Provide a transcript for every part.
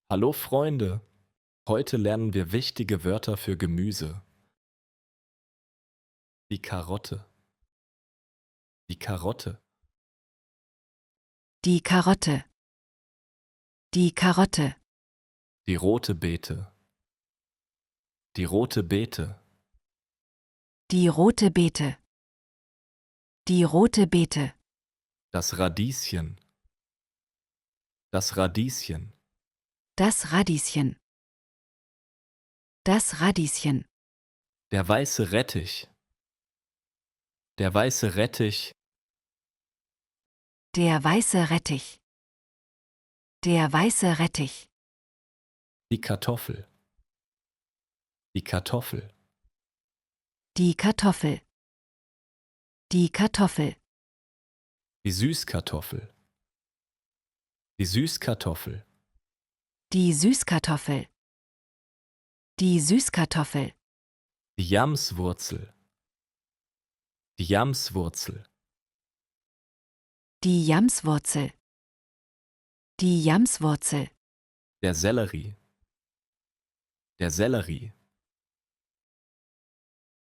Hallo Freunde, heute lernen wir wichtige Wörter für Gemüse. Die Karotte, die Karotte, Die Karotte. Die Karotte. die rote Beete, die rote Beete, Die rote Beete. Die rote Beete. das Radieschen, das Radieschen, Das Radieschen. Das Radieschen. der weiße Rettich, der weiße Rettich, Der weiße Rettich. Der weiße Rettich. die Kartoffel, die Kartoffel, Die Kartoffel. Die Kartoffel. die Süßkartoffel, die Süßkartoffel, Die Süßkartoffel. Die Süßkartoffel. die Jamswurzel, die Jamswurzel, Die Jamswurzel. Die Jamswurzel. der Sellerie, der Sellerie,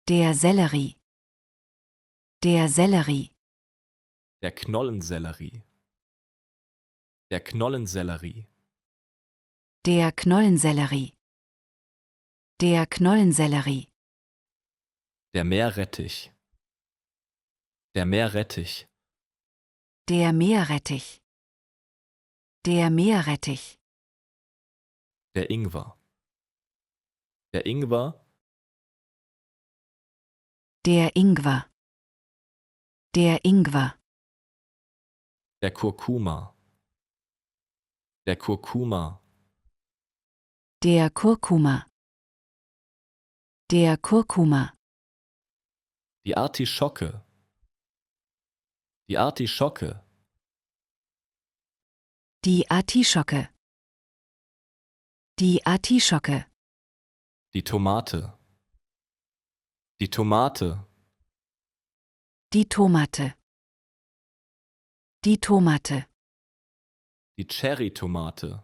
Der Sellerie. Der Sellerie. der Knollensellerie, der Knollensellerie, Der Knollensellerie. Der Knollensellerie. der Meerrettich, der Meerrettich, Der Meerrettich. Der Meerrettich. der Ingwer, der Ingwer, Der Ingwer. Der Ingwer. der Kurkuma, der Kurkuma, Der Kurkuma. Der Kurkuma. die Artischocke, die Artischocke, Die Artischocke. Die Artischocke. die Tomate, die Tomate, Die Tomate. Die Tomate. die Cherrytomate,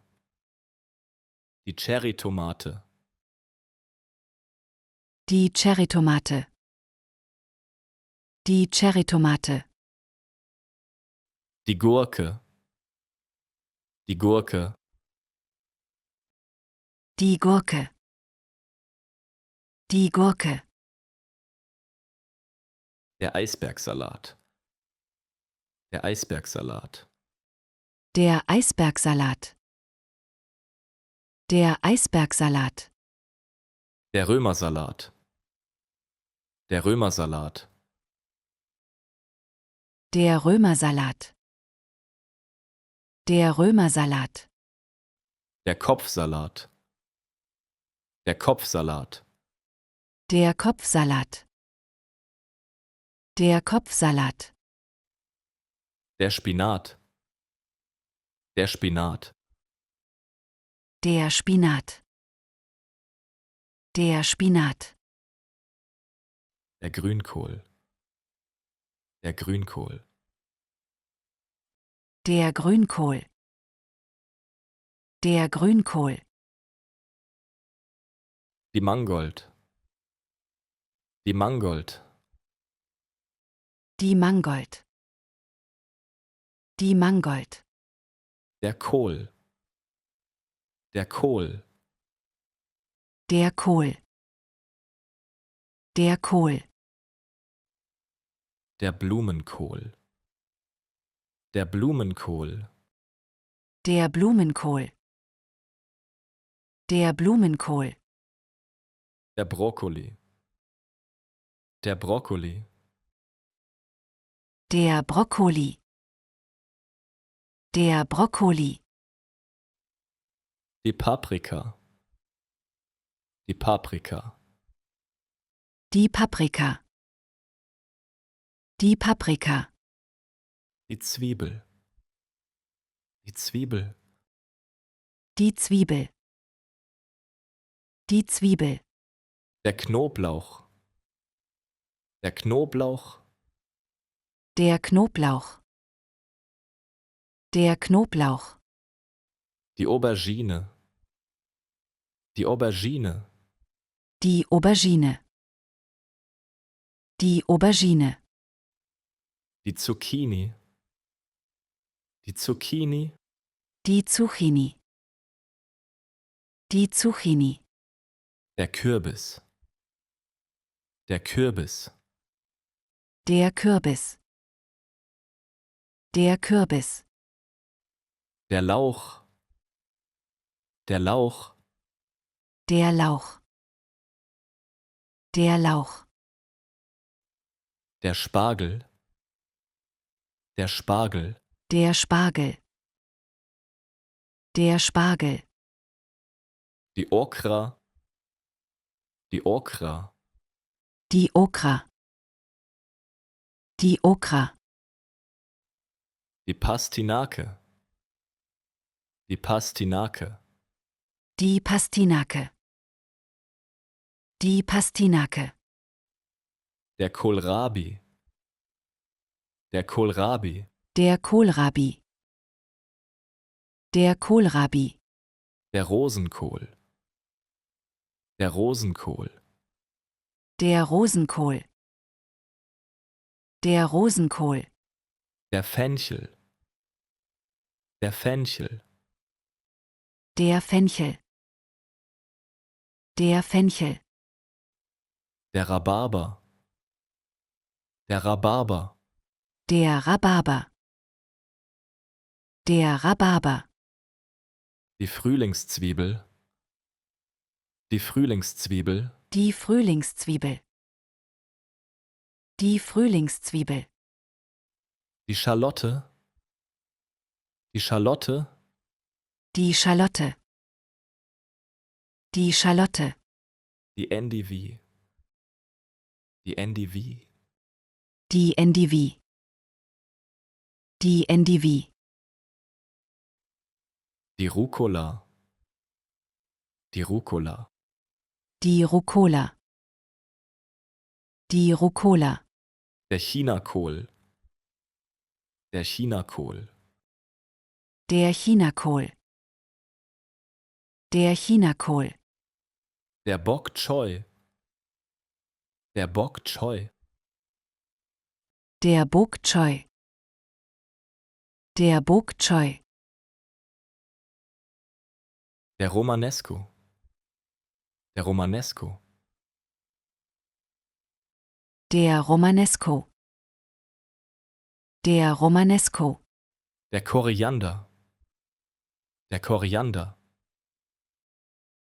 die Cherrytomate, Die Cherrytomate. Die Cherrytomate. die Gurke, die Gurke, Die Gurke. Die Gurke. der Eisbergsalat, der Eisbergsalat, Der Eisbergsalat. Der Eisbergsalat. der Römersalat, der Römersalat, Der Römersalat. Der Römersalat. der Kopfsalat, der Kopfsalat, Der Kopfsalat. Der Kopfsalat. der Spinat, der Spinat, Der Spinat. Der Spinat. der Grünkohl, der Grünkohl, Der Grünkohl. Der Grünkohl. die Mangold, die Mangold, Die Mangold. Die Mangold. der Kohl, der Kohl, Der Kohl. Der Kohl. der Blumenkohl, der Blumenkohl, Der Blumenkohl. Der Blumenkohl. der Brokkoli, der Brokkoli, Der Brokkoli. Der Brokkoli. die Paprika, die Paprika, Die Paprika. Die Paprika. die Zwiebel, die Zwiebel, Die Zwiebel. Die Zwiebel. der Knoblauch, der Knoblauch, Der Knoblauch. Der Knoblauch. die Aubergine, Die Aubergine. Die Aubergine. Die Aubergine. Die Zucchini. Die Zucchini. Die Zucchini. Die Zucchini. Der Kürbis. Der Kürbis. Der Kürbis. Der Kürbis. Der Lauch. Der Lauch. Der Lauch. Der Lauch. Der Spargel. Der Spargel. Der Spargel. Der Spargel. Die Okra. Die Okra. Die Okra. Die Okra. Die Pastinake. Die Pastinake. Die Pastinake. Die Pastinake. Der Kohlrabi. Der Kohlrabi. Der Kohlrabi. Der Kohlrabi. Der Rosenkohl. Der Rosenkohl. Der Rosenkohl. Der Rosenkohl. Der Fenchel. Der Fenchel. Der Fenchel. Der Fenchel. Der Rhabarber. Der Rhabarber. Der Rhabarber. Der Rhabarber. Die Frühlingszwiebel. Die Frühlingszwiebel. Die Frühlingszwiebel. Die Frühlingszwiebel. Die Schalotte. Die Schalotte. Die Schalotte. Die Schalotte. Die Endivie. Die Endivie. Die Endivie. Die Endivie. Die Rucola. Die Rucola. Die Rucola. Die Rucola. Der Chinakohl. Der Chinakohl. Der Chinakohl. Der Chinakohl. Der Bok Choy. Der Bok Choy. Der Bok Choy. Der Bok Choy. Der Romanesco. Der Romanesco. Der Romanesco. Der Romanesco. Der Koriander. Der Koriander.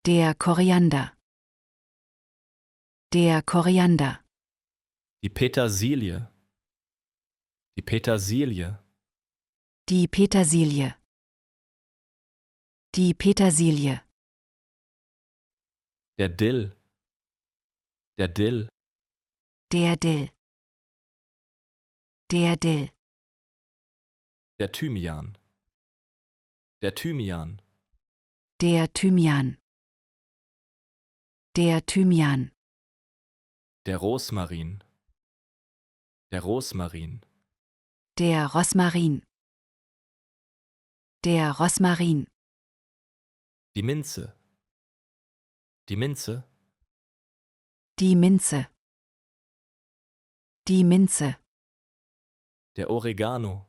Der Koriander. Der Koriander. Die Petersilie. Die Petersilie. Die Petersilie. Die Petersilie. Der Dill. Der Dill. Der Dill. Der Dill. Der Thymian. Der Thymian. Der Thymian. Der Thymian. Der Rosmarin. Der Rosmarin. Der Rosmarin. Der Rosmarin. Die Minze. Die Minze. Die Minze. Die Minze. Der Oregano.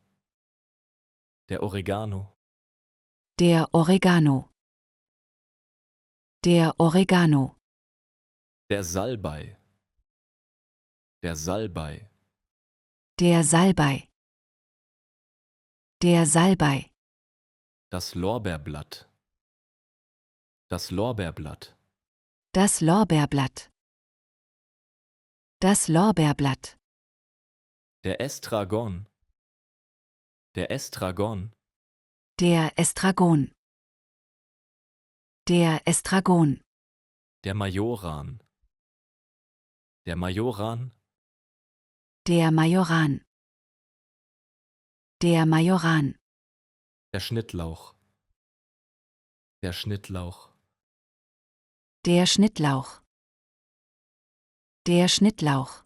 Der Oregano. Der Oregano. Der Oregano. Der Salbei. Der Salbei. Der Salbei. Der Salbei. Das Lorbeerblatt. Das Lorbeerblatt. Das Lorbeerblatt. Das Lorbeerblatt. Der Estragon. Der Estragon. Der Estragon. Der Estragon. Der Majoran. Der Majoran. Der Majoran. Der Majoran. Der Schnittlauch. Der Schnittlauch. Der Schnittlauch. Der Schnittlauch.